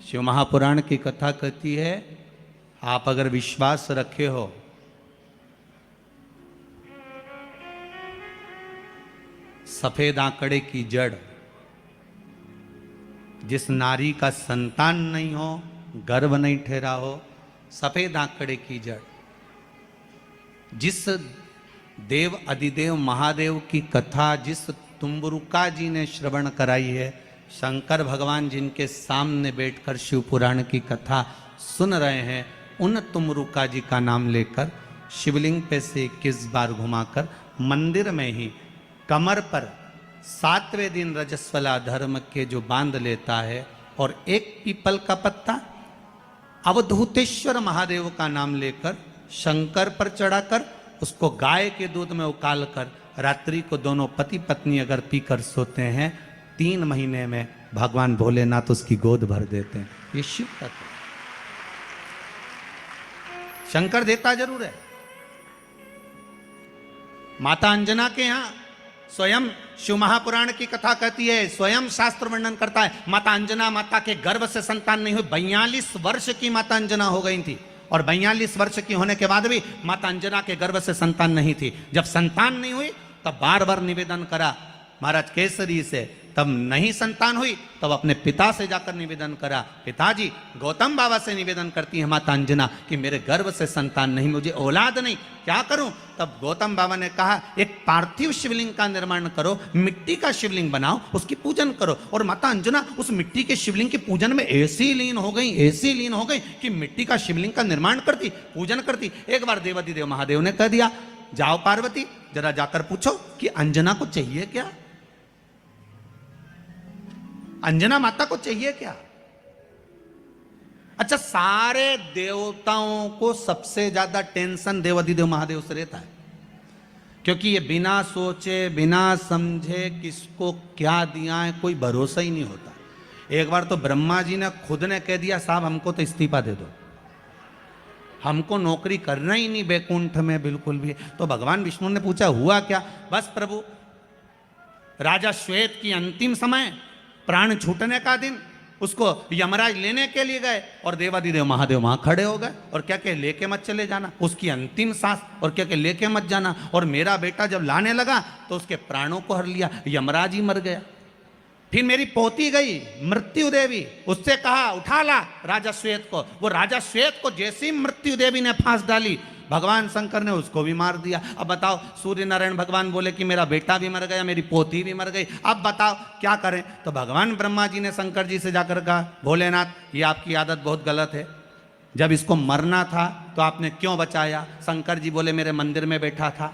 शिव महापुराण की कथा कहती है, आप अगर विश्वास रखे हो सफेद आंकड़े की जड़, जिस नारी का संतान नहीं हो, गर्भ नहीं ठहरा हो, सफेद आंकड़े की जड़, जिस देव अधिदेव महादेव की कथा जिस तुम्बरुका जी ने श्रवण कराई है, शंकर भगवान जिनके सामने बैठकर शिव पुराण की कथा सुन रहे हैं, उन तुमरुका जी का नाम लेकर शिवलिंग पे से 21 बार घुमाकर मंदिर में ही कमर पर 7वें दिन रजस्वला धर्म के जो बांध लेता है और एक पीपल का पत्ता अवधूतेश्वर महादेव का नाम लेकर शंकर पर चढ़ाकर उसको गाय के दूध में उकाल कर रात्रि को दोनों पति पत्नी अगर पीकर सोते हैं, 3 महीने में भगवान भोलेनाथ उसकी गोद भर देते हैं। ये शिव तत्व है। शंकर देता जरूर है। माता अंजना के यहां स्वयं शिव महापुराण की कथा कहती है, स्वयं शास्त्र वर्णन करता है, माता अंजना माता के गर्भ से संतान नहीं हुई। 42 वर्ष की माता अंजना हो गई थी और 42 वर्ष की होने के बाद भी माता अंजना के गर्भ से संतान नहीं थी। जब संतान नहीं हुई तब बार बार निवेदन करा महाराज केसरी से, तब नहीं संतान हुई तब अपने पिता से जाकर निवेदन करा, पिताजी गौतम बाबा से निवेदन करती है माता अंजना कि मेरे गर्भ से संतान नहीं, मुझे औलाद नहीं, क्या करूं? तब गौतम बाबा ने कहा एक पार्थिव शिवलिंग का निर्माण करो, मिट्टी का शिवलिंग बनाओ, उसकी पूजन करो। और माता अंजना उस मिट्टी के शिवलिंग के पूजन में ऐसी लीन हो गई कि मिट्टी का शिवलिंग का निर्माण करती, पूजन करती। एक बार देवाधिदेव महादेव ने कह दिया, जाओ पार्वती जरा जाकर पूछो कि अंजना को चाहिए क्या, अंजना माता को चाहिए क्या। अच्छा, सारे देवताओं को सबसे ज्यादा टेंशन देवाधिदेव महादेव से रहता है, क्योंकि ये बिना सोचे बिना समझे किसको क्या दिया है कोई भरोसा ही नहीं होता। एक बार तो ब्रह्मा जी ने खुद ने कह दिया, साहब हमको तो इस्तीफा दे दो, हमको नौकरी करना ही नहीं बैकुंठ में बिल्कुल भी। तो भगवान विष्णु ने पूछा हुआ क्या? बस प्रभु, राजा श्वेत की अंतिम समय, प्राण छूटने का दिन, उसको यमराज लेने के लिए गए और देवाधिदेव महादेव वहां खड़े हो गए और क्या क्या लेके मत चले जाना, उसकी अंतिम सांस, और क्या क्या लेके मत जाना। और मेरा बेटा जब लाने लगा तो उसके प्राणों को हर लिया, यमराज ही मर गया। फिर मेरी पोती गई मृत्यु देवी, उससे कहा उठा ला राजा श्वेत को, वो राजा श्वेत को जैसी मृत्यु देवी ने फांस डाली, भगवान शंकर ने उसको भी मार दिया। अब बताओ, सूर्य नारायण भगवान बोले कि मेरा बेटा भी मर गया, मेरी पोती भी मर गई, अब बताओ क्या करें? तो भगवान ब्रह्मा जी ने शंकर जी से जाकर कहा, भोलेनाथ ये आपकी आदत बहुत गलत है, जब इसको मरना था तो आपने क्यों बचाया? शंकर जी बोले मेरे मंदिर में बैठा था,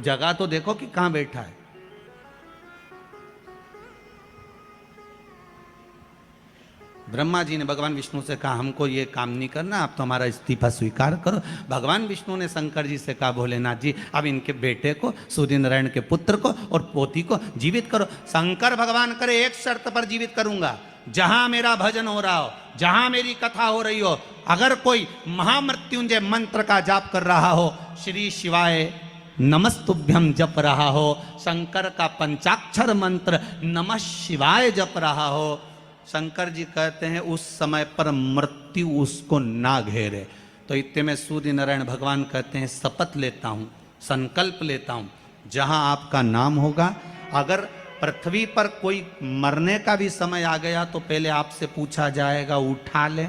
जगह तो देखो कि कहां बैठा है। ब्रह्मा जी ने भगवान विष्णु से कहा हमको ये काम नहीं करना, आप तो हमारा इस्तीफा स्वीकार करो। भगवान विष्णु ने शंकर जी से कहा, भोलेनाथ जी अब इनके बेटे को, सूर्य नारायण के पुत्र को और पोती को जीवित करो। शंकर भगवान करे एक शर्त पर जीवित करूंगा, जहां मेरा भजन हो रहा हो, जहां मेरी कथा हो रही हो, अगर कोई महामृत्युंजय मंत्र का जाप कर रहा हो, श्री शिवाय नमस्तुभ्यम जप रहा हो, शंकर का पंचाक्षर मंत्र नमः शिवाय जप रहा हो, शंकर जी कहते हैं उस समय पर मृत्यु उसको ना घेरे। तो इतने में सूर्य नारायण भगवान कहते हैं शपथ लेता हूं, संकल्प लेता हूं, जहां आपका नाम होगा, अगर पृथ्वी पर कोई मरने का भी समय आ गया तो पहले आपसे पूछा जाएगा उठा ले,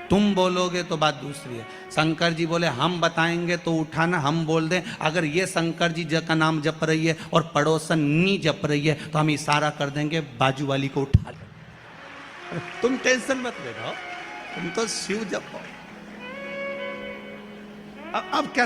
तुम बोलोगे तो बात दूसरी है। शंकर जी बोले हम बताएंगे तो उठाना, हम बोल दें अगर ये शंकर जी का नाम जप रही है और पड़ोसन नहीं जप रही है तो हम इशारा कर देंगे बाजू वाली को उठा ले। तुम टेंशन मत ले रहो, तुम तो शिव जपो। अब क्या